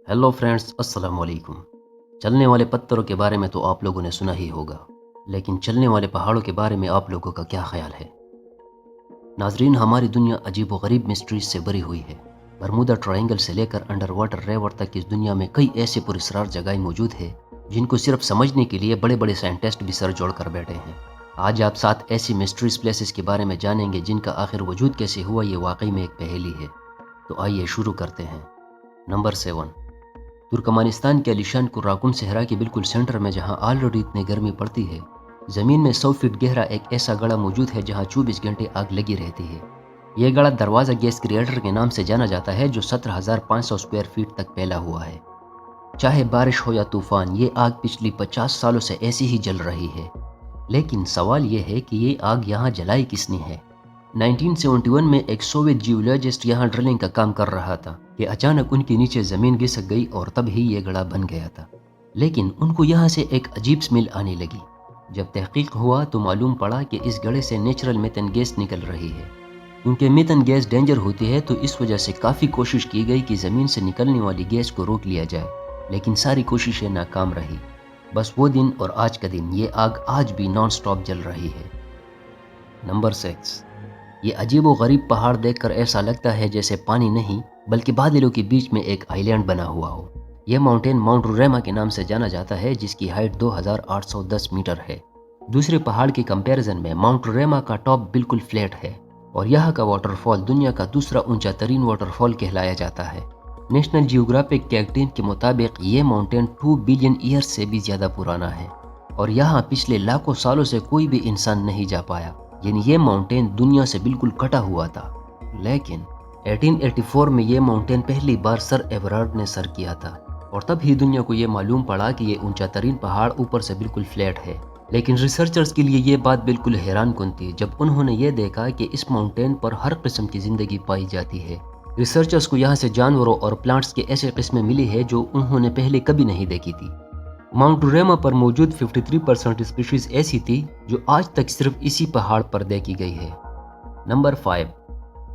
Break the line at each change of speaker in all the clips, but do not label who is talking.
Hello friends, अस्सलाम वालेकुम। चलने वाले पत्थरों के बारे में तो आप लोगों ने सुना ही होगा, लेकिन चलने वाले पहाड़ों के बारे में आप लोगों का क्या ख्याल है? नाजरीन, हमारी दुनिया अजीब व गरीब मिस्ट्रीज से भरी हुई है। बरमूदा ट्रायंगल से लेकर अंडर वाटर रिवर तक इस दुनिया में कई ऐसे पुरस्कार जगहें मौजूद है जिनको सिर्फ समझने के लिए बड़े बड़े साइंटिस्ट भी सर जोड़ कर बैठे हैं। आज आप 7 ऐसी मिस्ट्रीज प्लेसेस के बारे में जानेंगे जिनका आखिर वजूद कैसे हुआ, ये वाकई में एक पहेली है। तो आइए शुरू करते हैं। नंबर 7, तुर्कमानिस्तान के अलीशान कुर्राकुम सहरा के बिल्कुल सेंटर में, जहां ऑलरेडी इतनी गर्मी पड़ती है, ज़मीन में 100 फीट गहरा एक ऐसा गड़ा मौजूद है जहां 24 घंटे आग लगी रहती है। यह गड़ा दरवाज़ा गैस क्रिएटर के नाम से जाना जाता है, जो 17,500 स्क्वायर फीट तक फैला हुआ है। चाहे बारिश हो या तूफान, ये आग पिछली 50 सालों से ऐसी ही जल रही है। लेकिन सवाल यह है कि ये आग यहाँ जलाई किसने है। 1971 में एक सोवियत जियोलॉजिस्ट यहाँ ड्रिलिंग का काम कर रहा था कि अचानक उनके नीचे ज़मीन घिसक गई और तब ही ये गड़ा बन गया था। लेकिन उनको यहाँ से एक अजीब स्मेल आने लगी। जब तहकीक हुआ तो मालूम पड़ा कि इस गड़े से नेचुरल मीथेन गैस निकल रही है। क्योंकि मीथेन गैस डेंजर होती है तो इस वजह से काफ़ी कोशिश की गई कि ज़मीन से निकलने वाली गैस को रोक लिया जाए, लेकिन सारी कोशिशें नाकाम रही। बस वो दिन और आज का दिन, ये आग आज भी नॉन स्टॉप जल रही है। नंबर 6, ये अजीब व गरीब पहाड़ देखकर ऐसा लगता है जैसे पानी नहीं बल्कि बादलों के बीच में एक आइलैंड बना हुआ हो। यह माउंटेन माउंट रोरेमा के नाम से जाना जाता है, जिसकी हाइट 2810 मीटर है। दूसरे पहाड़ के कंपैरिजन में माउंट रोरेमा का टॉप बिल्कुल फ्लैट है और यहाँ का वाटरफॉल दुनिया का दूसरा ऊंचा तरीन वाटरफॉल कहलाया जाता है। नेशनल जियोग्राफिक के एक टीम के मुताबिक ये माउंटेन 2 बिलियन ईयर्स से भी ज़्यादा पुराना है और यहाँ पिछले लाखों सालों से कोई भी इंसान नहीं जा पाया। यानी ये माउंटेन दुनिया से बिल्कुल कटा हुआ था। लेकिन 1884 में ये माउंटेन पहली बार सर एवरार्ड ने सर किया था और तब ही दुनिया को ये मालूम पड़ा कि ये ऊंचा तरीन पहाड़ ऊपर से बिल्कुल फ्लैट है। लेकिन रिसर्चर्स के लिए ये बात बिल्कुल हैरान कुन थी जब उन्होंने ये देखा कि इस माउंटेन पर हर किस्म की जिंदगी पाई जाती है। रिसर्चर्स को यहाँ से जानवरों और प्लांट्स के ऐसे किस्में मिली है जो उन्होंने पहले कभी नहीं देखी थी। माउंट रोरेमा पर मौजूद 53% स्पीशीज ऐसी थी जो आज तक सिर्फ इसी पहाड़ पर देखी गई है। नंबर 5,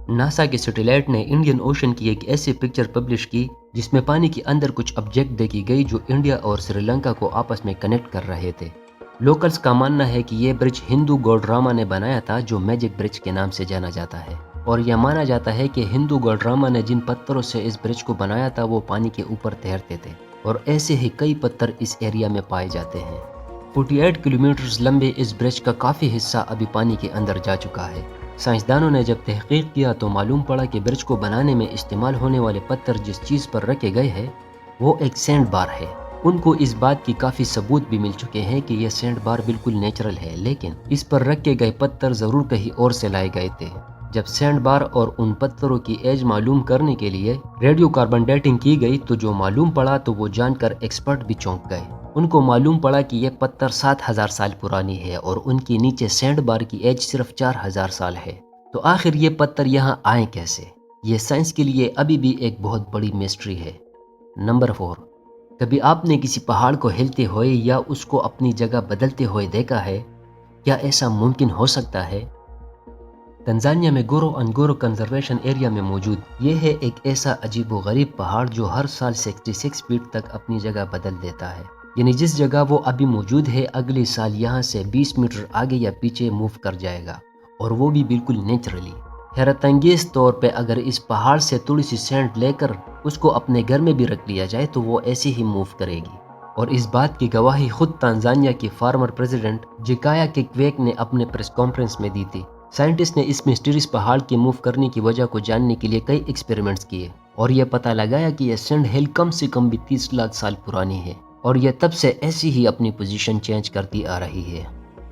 नासा के सैटेलाइट ने इंडियन ओशन की एक ऐसी पिक्चर पब्लिश की जिसमें पानी के अंदर कुछ ऑब्जेक्ट देखी गई जो इंडिया और श्रीलंका को आपस में कनेक्ट कर रहे थे। लोकल्स का मानना है कि ये ब्रिज हिंदू गॉड रामा ने बनाया था, जो मैजिक ब्रिज के नाम से जाना जाता है। और यह माना जाता है कि हिंदू गॉड रामा ने जिन पत्थरों से इस ब्रिज को बनाया था वो पानी के ऊपर तैरते थे और ऐसे ही कई पत्थर इस एरिया में पाए जाते हैं। 48 किलोमीटर लंबे इस ब्रिज का काफ़ी हिस्सा अभी पानी के अंदर जा चुका है। साइंसदानों ने जब तहकीक किया तो मालूम पड़ा कि ब्रिज को बनाने में इस्तेमाल होने वाले पत्थर जिस चीज़ पर रखे गए हैं वो एक सैंड बार है। उनको इस बात की काफ़ी सबूत भी मिल चुके हैं कि यह सैंड बार बिल्कुल नेचुरल है, लेकिन इस पर रखे गए पत्थर ज़रूर कहीं और से लाए गए थे। जब सैंड बार और उन पत्थरों की एज मालूम करने के लिए रेडियो कार्बन डेटिंग की गई तो जो मालूम पड़ा तो वो जानकर एक्सपर्ट भी चौंक गए। उनको मालूम पड़ा कि ये पत्थर 7,000 साल पुरानी है और उनके नीचे सैंड बार की एज सिर्फ 4,000 साल है। तो आखिर ये पत्थर यहाँ आए कैसे? ये साइंस के लिए अभी भी एक बहुत बड़ी मिस्ट्री है। नंबर 4, कभी आपने किसी पहाड़ को हिलते हुए या उसको अपनी जगह बदलते हुए देखा है? क्या ऐसा मुमकिन हो सकता है? तंजानिया में गोरो कंजर्वेशन एरिया में मौजूद ये है एक ऐसा अजीब व गरीब पहाड़ जो हर साल 66 फीट तक अपनी जगह बदल देता है। यानी जिस जगह वो अभी मौजूद है अगले साल यहाँ से 20 मीटर आगे या पीछे मूव कर जाएगा, और वो भी बिल्कुल नेचुरली। हैरत अंगेज तौर पे अगर इस पहाड़ से थोड़ी सी सैंड लेकर उसको अपने घर में भी रख लिया जाए तो वो ऐसे ही मूव करेगी। और इस बात की गवाही खुद तांजानिया के फार्मर प्रेसिडेंट जिकाया किकवेक ने अपने प्रेस कॉन्फ्रेंस में दी थी। साइंटिस्ट ने इस मिस्टीरियस पहाड़ के मूव करने की वजह को जानने के लिए कई एक्सपेरिमेंट्स किए और यह पता लगाया कि यह सैंड हिल कम से कम भी 30 लाख साल पुरानी है और यह तब से ऐसी ही अपनी पोजीशन चेंज करती आ रही है।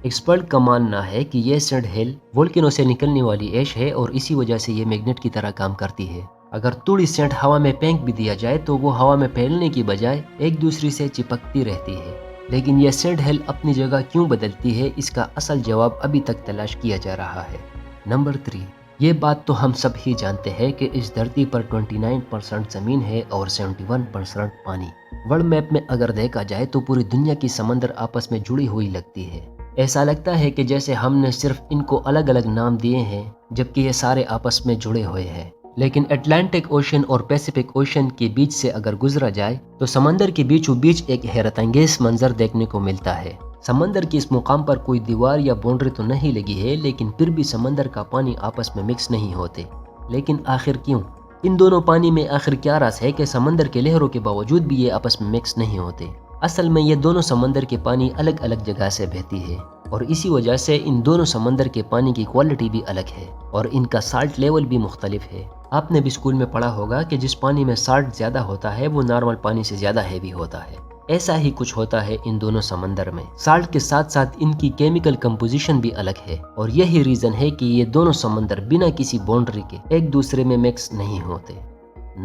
एक्सपर्ट का मानना है कि यह सैंड हिल वोल्केनो से निकलने वाली ऐश है और इसी वजह से यह मैग्नेट की तरह काम करती है। अगर थोड़ी सैंड हवा में फेंक भी दिया जाए तो वो हवा में फैलने की बजाय एक दूसरे से चिपकती रहती है। लेकिन यह सैंड हिल अपनी जगह क्यों बदलती है, इसका असल जवाब अभी तक तलाश किया जा रहा है। नंबर 3, ये बात तो हम सब ही जानते हैं कि इस धरती पर 29% ज़मीन है और 71% पानी। वर्ल्ड मैप में अगर देखा जाए तो पूरी दुनिया की समंदर आपस में जुड़ी हुई लगती है। ऐसा लगता है कि जैसे हमने सिर्फ इनको अलग अलग नाम दिए हैं जबकि ये सारे आपस में जुड़े हुए हैं। لیکن اٹلانٹک اوشن اور پیسیفک اوشن کے بیچ سے اگر گزرا جائے تو سمندر کے بیچوں بیچ ایک حیرت انگیز منظر دیکھنے کو ملتا ہے۔ سمندر کے اس مقام پر کوئی دیوار یا باؤنڈری تو نہیں لگی ہے، لیکن پھر بھی سمندر کا پانی آپس میں مکس نہیں ہوتے۔ لیکن آخر کیوں؟ ان دونوں پانی میں آخر کیا راز ہے کہ سمندر کے لہروں کے باوجود بھی یہ آپس میں مکس نہیں ہوتے؟ اصل میں یہ دونوں سمندر کے پانی الگ الگ جگہ سے بہتی ہے، اور اسی وجہ سے ان دونوں سمندر کے پانی کی کوالٹی بھی الگ ہے اور ان کا سالٹ لیول بھی مختلف ہے۔ آپ نے بھی اسکول میں پڑھا ہوگا کہ جس پانی میں سالٹ زیادہ ہوتا ہے وہ نارمل پانی سے زیادہ ہیوی ہوتا ہے۔ ایسا ہی کچھ ہوتا ہے ان دونوں سمندر میں۔ سالٹ کے ساتھ ساتھ ان کی کیمیکل کمپوزیشن بھی الگ ہے، اور یہی ریزن ہے کہ یہ دونوں سمندر بنا کسی باؤنڈری کے ایک دوسرے میں مکس نہیں ہوتے۔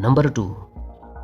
نمبر 2،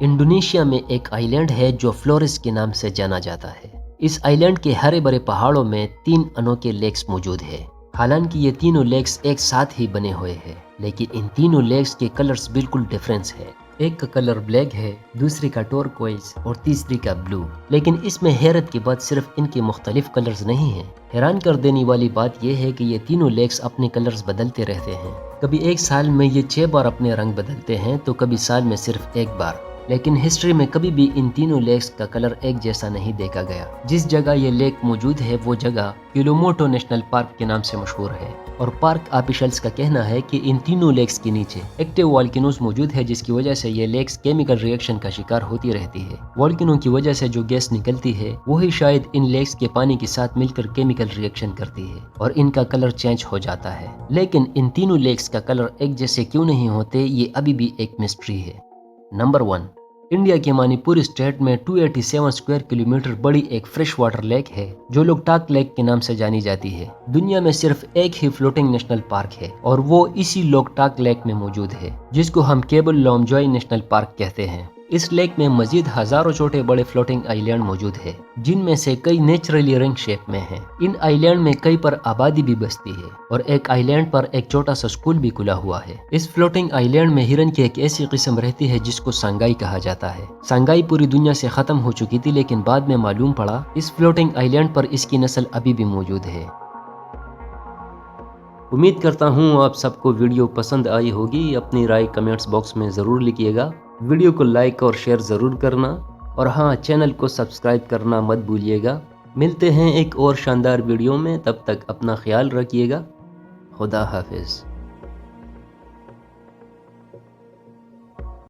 انڈونیشیا میں ایک آئی لینڈ ہے جو فلورس کے نام سے جانا جاتا ہے۔ اس آئی لینڈ کے ہرے بھرے پہاڑوں میں 3 انوکھے لیکس موجود ہیں۔ حالانکہ یہ تینوں لیکس ایک ساتھ ہی بنے ہوئے ہیں، لیکن ان تینوں لیکس کے کلرز بالکل ڈیفرنس ہے۔ ایک کا کلر بلیک ہے، دوسری کا ٹورکوئز اور تیسری کا بلو۔ لیکن اس میں حیرت کی بات صرف ان کے مختلف کلرز نہیں ہیں۔ حیران کر دینے والی بات یہ ہے کہ یہ تینوں لیکس اپنے کلرز بدلتے رہتے ہیں۔ کبھی ایک سال میں یہ 6 بار اپنے رنگ بدلتے ہیں تو کبھی سال میں صرف 1 بار۔ لیکن ہسٹری میں کبھی بھی ان تینوں لیکس کا کلر ایک جیسا نہیں دیکھا گیا۔ جس جگہ یہ لیک موجود ہے وہ جگہ کیلوموٹو نیشنل پارک کے نام سے مشہور ہے، اور پارک آفیشلز کا کہنا ہے کہ ان تینوں لیکس کے نیچے ایکٹیو والکینوز موجود ہے، جس کی وجہ سے یہ لیکس کیمیکل ری ایکشن کا شکار ہوتی رہتی ہے۔ والکینو کی وجہ سے جو گیس نکلتی ہے وہی شاید ان لیکس کے پانی کے ساتھ مل کر کیمیکل ری ایکشن کرتی ہے اور ان کا کلر چینج ہو جاتا ہے۔ لیکن ان تینوں لیکس کا کلر ایک جیسے کیوں نہیں ہوتے، یہ ابھی بھی ایک مسٹری ہے۔ نمبر 1، انڈیا کے منی پور اسٹیٹ میں 287 اسکوائر کلومیٹر بڑی ایک فریش واٹر لیک ہے جو لوکٹاک لیک کے نام سے جانی جاتی ہے۔ دنیا میں صرف ایک ہی فلوٹنگ نیشنل پارک ہے اور وہ اسی لوکٹاک لیک میں موجود ہے، جس کو ہم کیبل لامجوئی نیشنل پارک کہتے ہیں۔ اس لیک میں مزید ہزاروں چھوٹے بڑے فلوٹنگ آئی لینڈ موجود ہے، جن میں سے کئی نیچرلی رنگ شیپ میں ہیں۔ ان آئی لینڈ میں کئی پر آبادی بھی بستی ہے، اور ایک آئی لینڈ پر ایک چھوٹا سا اسکول بھی کھلا ہوا ہے۔ اس فلوٹنگ آئی لینڈ میں ہرن کی ایک ایسی قسم رہتی ہے جس کو سانگائی کہا جاتا ہے۔ سانگائی پوری دنیا سے ختم ہو چکی تھی، لیکن بعد میں معلوم پڑا اس فلوٹنگ آئی لینڈ پر اس کی نسل ابھی بھی موجود ہے۔ امید کرتا ہوں آپ سب کو ویڈیو پسند آئی ہوگی۔ اپنی رائے کمنٹس باکس میں ضرور لکھیے گا۔ ویڈیو کو لائک اور شیئر ضرور کرنا، اور ہاں، چینل کو سبسکرائب کرنا مت بھولیے گا۔ ملتے ہیں ایک اور شاندار ویڈیو میں، تب تک اپنا خیال رکھیے گا۔ خدا حافظ۔